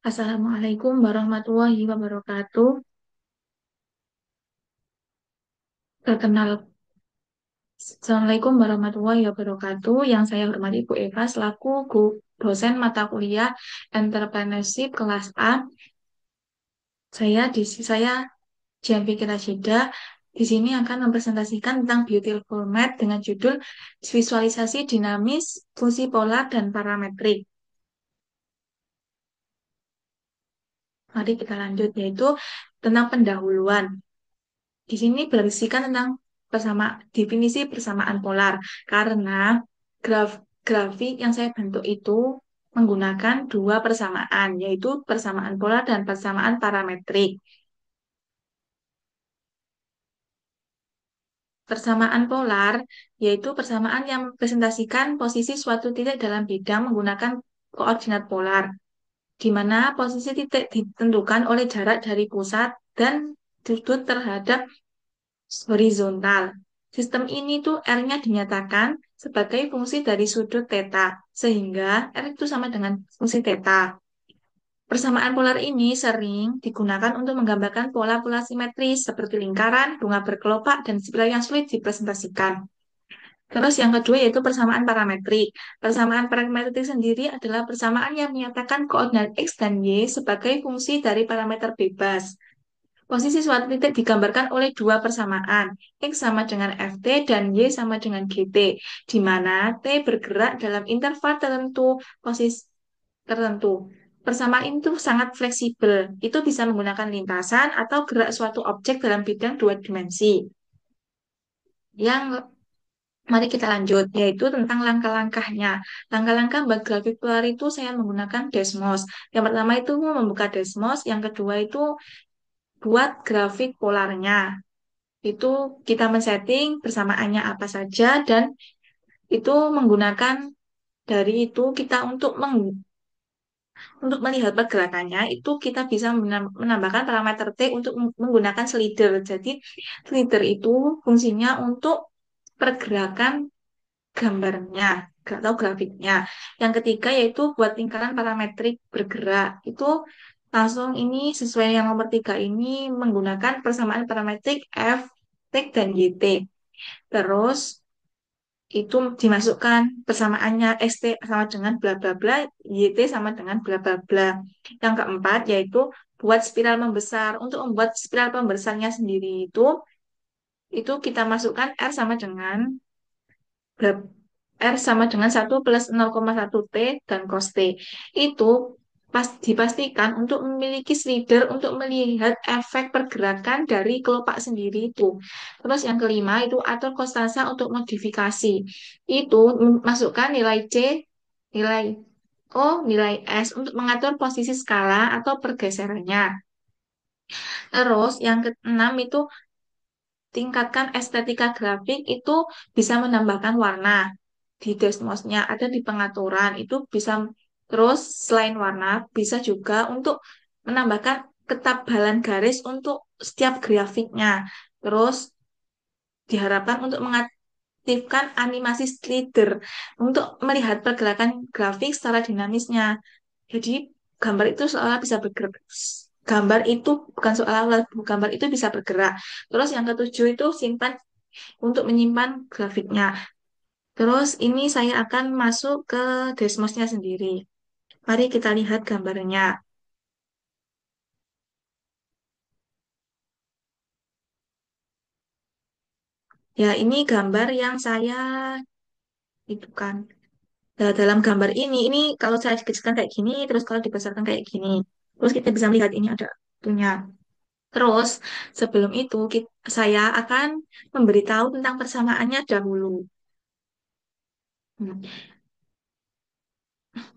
Assalamualaikum warahmatullahi wabarakatuh. Perkenal, Assalamualaikum warahmatullahi wabarakatuh. Yang saya hormati Bu Eva selaku dosen mata kuliah Entrepreneurship kelas A. Saya Jian Fikri Rashida di sini akan mempresentasikan tentang beautiful math dengan judul visualisasi dinamis, fungsi polar dan parametrik. Mari kita lanjut yaitu tentang pendahuluan. Di sini berisikan tentang definisi persamaan polar karena grafik yang saya bentuk itu menggunakan dua persamaan, yaitu persamaan polar dan persamaan parametrik. Persamaan polar yaitu persamaan yang mempresentasikan posisi suatu titik dalam bidang menggunakan koordinat polar, di mana posisi titik ditentukan oleh jarak dari pusat dan sudut terhadap horizontal. Sistem ini tuh R-nya dinyatakan sebagai fungsi dari sudut theta, sehingga R itu sama dengan fungsi theta. Persamaan polar ini sering digunakan untuk menggambarkan pola-pola simetris seperti lingkaran, bunga berkelopak, dan spiral yang sulit dipresentasikan. Terus yang kedua yaitu persamaan parametrik. Persamaan parametrik sendiri adalah persamaan yang menyatakan koordinat X dan Y sebagai fungsi dari parameter bebas. Posisi suatu titik digambarkan oleh dua persamaan, X sama dengan Ft dan Y sama dengan Gt, di mana T bergerak dalam interval tertentu, posisi tertentu. Persamaan itu sangat fleksibel, itu bisa menggunakan lintasan atau gerak suatu objek dalam bidang dua dimensi. Yang Mari kita lanjut, yaitu tentang langkah-langkahnya. Langkah-langkah buat grafik polar itu saya menggunakan Desmos. Yang pertama itu membuka Desmos, yang kedua itu buat grafik polarnya. Itu kita men-setting persamaannya apa saja dan itu menggunakan dari itu kita untuk melihat pergerakannya itu kita bisa menambahkan parameter T untuk menggunakan slider. Jadi slider itu fungsinya untuk pergerakan gambarnya atau grafiknya. Yang ketiga yaitu buat lingkaran parametrik bergerak. Itu langsung ini sesuai yang nomor tiga ini menggunakan persamaan parametrik F, T, dan YT. Terus itu dimasukkan persamaannya ST sama dengan bla bla bla, YT sama dengan bla bla bla. Yang keempat yaitu buat spiral membesar. Untuk membuat spiral pembesarnya sendiri itu kita masukkan R sama dengan R sama dengan 1 + 0,1 T dan cos T. Itu dipastikan untuk memiliki slider untuk melihat efek pergerakan dari kelopak sendiri itu. Terus yang kelima itu atur konstansa untuk modifikasi. Itu masukkan nilai C, nilai O, nilai S untuk mengatur posisi skala atau pergeserannya. Terus yang keenam itu tingkatkan estetika grafik itu bisa menambahkan warna di Desmosnya, ada di pengaturan itu bisa terus selain warna bisa juga untuk menambahkan ketebalan garis untuk setiap grafiknya. Terus diharapkan untuk mengaktifkan animasi slider untuk melihat pergerakan grafik secara dinamisnya. Jadi gambar itu seolah bisa bergerak. Gambar itu bukan seolah-olah gambar itu bisa bergerak. Terus yang ketujuh itu simpan untuk menyimpan grafiknya. Terus ini saya akan masuk ke Desmosnya sendiri. Mari kita lihat gambarnya. Ya, ini gambar yang saya itu kan. Nah, dalam gambar ini kalau saya kecilkan kayak gini, terus kalau dibesarkan kayak gini. Terus kita bisa melihat ini ada punya. Terus sebelum itu saya akan memberitahu tentang persamaannya dahulu. Hmm.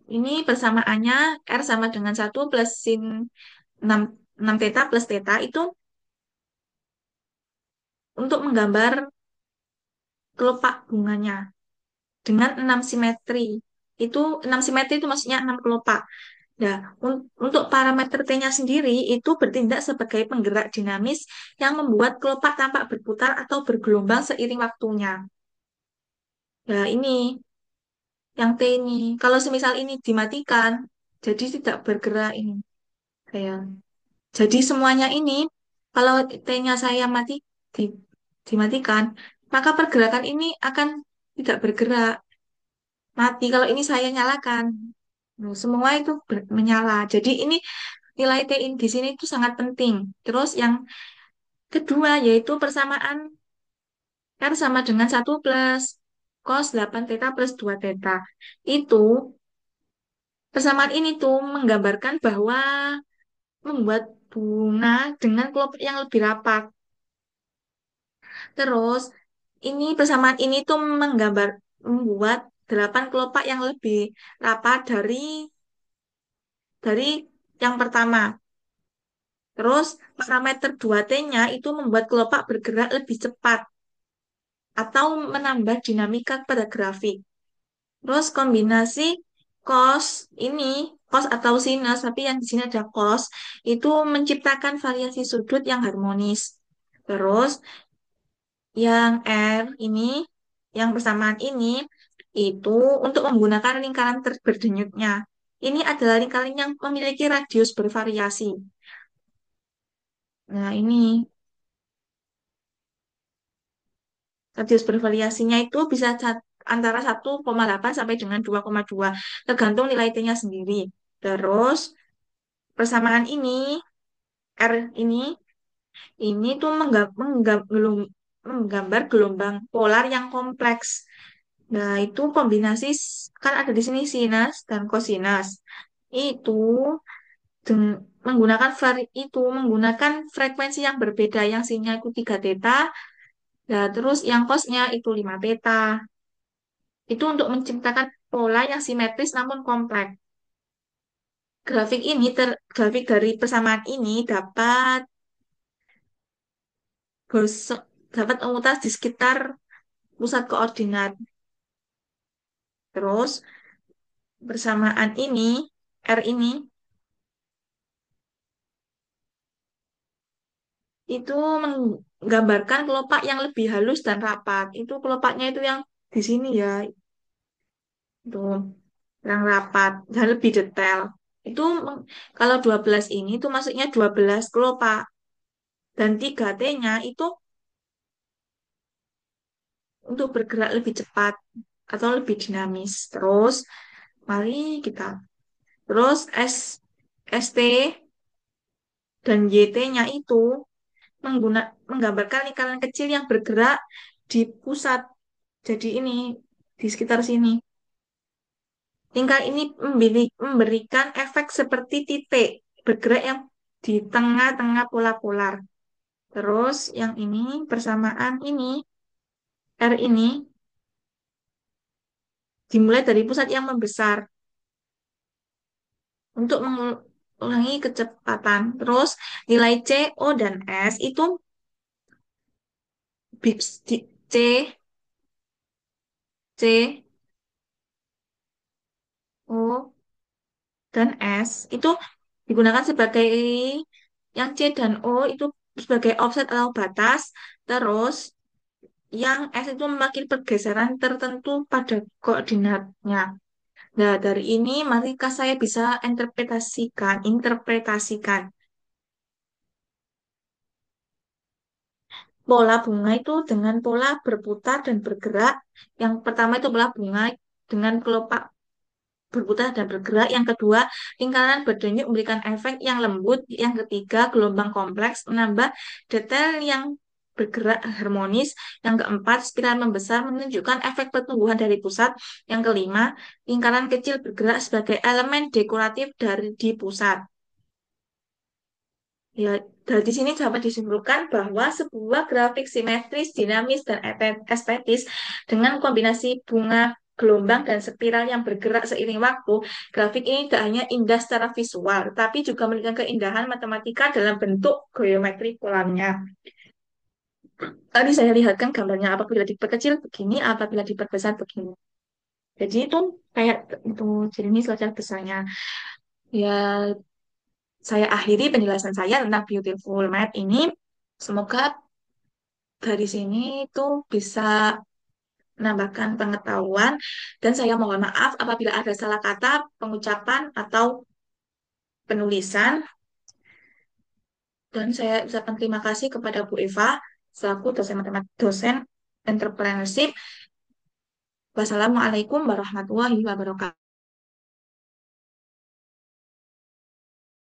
Ini persamaannya R sama dengan 1 + sin 6 theta plus theta itu untuk menggambar kelopak bunganya dengan 6 simetri. Itu 6 simetri itu maksudnya 6 kelopak. Nah, untuk parameter T-nya sendiri itu bertindak sebagai penggerak dinamis yang membuat kelopak tampak berputar atau bergelombang seiring waktunya. Nah, ini yang T ini. Kalau semisal ini dimatikan, jadi tidak bergerak ini. Kayak jadi semuanya ini kalau T-nya saya di- dimatikan, maka pergerakan ini akan tidak bergerak, mati. Kalau ini saya nyalakan, semua itu menyala. Jadi ini nilai T in di sini itu sangat penting. Terus yang kedua yaitu persamaan R sama dengan 1 plus cos 8 theta plus 2 theta. Itu persamaan ini tuh menggambarkan bahwa membuat bunga dengan kelompok yang lebih rapat. Terus ini persamaan ini tuh membuat 8 kelopak yang lebih rapat dari yang pertama. Terus parameter 2T-nya itu membuat kelopak bergerak lebih cepat atau menambah dinamika pada grafik. Terus kombinasi cos ini, cos atau sinus, tapi yang di sini ada cos, itu menciptakan variasi sudut yang harmonis. Terus yang R ini, yang persamaan ini, itu untuk menggunakan lingkaran berdenyutnya. Ini adalah lingkaran yang memiliki radius bervariasi. Nah, ini radius bervariasinya itu bisa antara 1,8 sampai dengan 2,2, tergantung nilai T-nya sendiri. Terus persamaan ini, R ini tuh menggambar gelombang polar yang kompleks. Nah, itu kombinasi kan ada di sini sinus dan kosinus. Itu menggunakan frekuensi yang berbeda, yang sinnya itu 3 theta, nah terus yang cosnya itu 5 theta. Itu untuk menciptakan pola yang simetris namun kompleks. Grafik dari persamaan ini gosok, dapat mengutas di sekitar pusat koordinat. Terus persamaan ini, R ini, itu menggambarkan kelopak yang lebih halus dan rapat. Itu kelopaknya itu yang di sini ya, itu yang rapat dan lebih detail. Itu kalau 12 ini itu maksudnya 12 kelopak dan 3T-nya itu untuk bergerak lebih cepat atau lebih dinamis. Terus mari kita terus ST dan YT-nya itu menggambarkan lingkaran kecil yang bergerak di pusat. Jadi ini di sekitar sini. Lingkar ini memberikan efek seperti titik bergerak yang di tengah-tengah pola polar. Terus yang ini persamaan ini R ini dimulai dari pusat yang membesar untuk mengulangi kecepatan. Terus nilai C, O, dan S itu C, C, O, dan S itu digunakan sebagai yang C dan O itu sebagai offset atau batas. Terus yang S itu mewakili pergeseran tertentu pada koordinatnya. Nah, dari ini mari saya bisa interpretasikan pola bunga itu dengan pola berputar dan bergerak. Yang pertama itu pola bunga dengan kelopak berputar dan bergerak. Yang kedua, lingkaran berdenyut memberikan efek yang lembut. Yang ketiga, gelombang kompleks menambah detail yang bergerak harmonis. Yang keempat, spiral membesar menunjukkan efek pertumbuhan dari pusat. Yang kelima, lingkaran kecil bergerak sebagai elemen dekoratif di pusat. Ya, dari sini dapat disimpulkan bahwa sebuah grafik simetris, dinamis, dan estetis dengan kombinasi bunga, gelombang, dan spiral yang bergerak seiring waktu, grafik ini tidak hanya indah secara visual, tapi juga memberikan keindahan matematika dalam bentuk geometri polarnya. Tadi saya lihatkan gambarnya apabila diperkecil begini, apabila diperbesar begini. Jadi itu kayak itu, jadi ini wajah besarnya. Ya, saya akhiri penjelasan saya tentang Beautiful Map ini. Semoga dari sini itu bisa menambahkan pengetahuan dan saya mohon maaf apabila ada salah kata, pengucapan atau penulisan. Dan saya ucapkan terima kasih kepada Bu Eva selaku dosen matematik dosen entrepreneurship. Wassalamualaikum warahmatullahi wabarakatuh.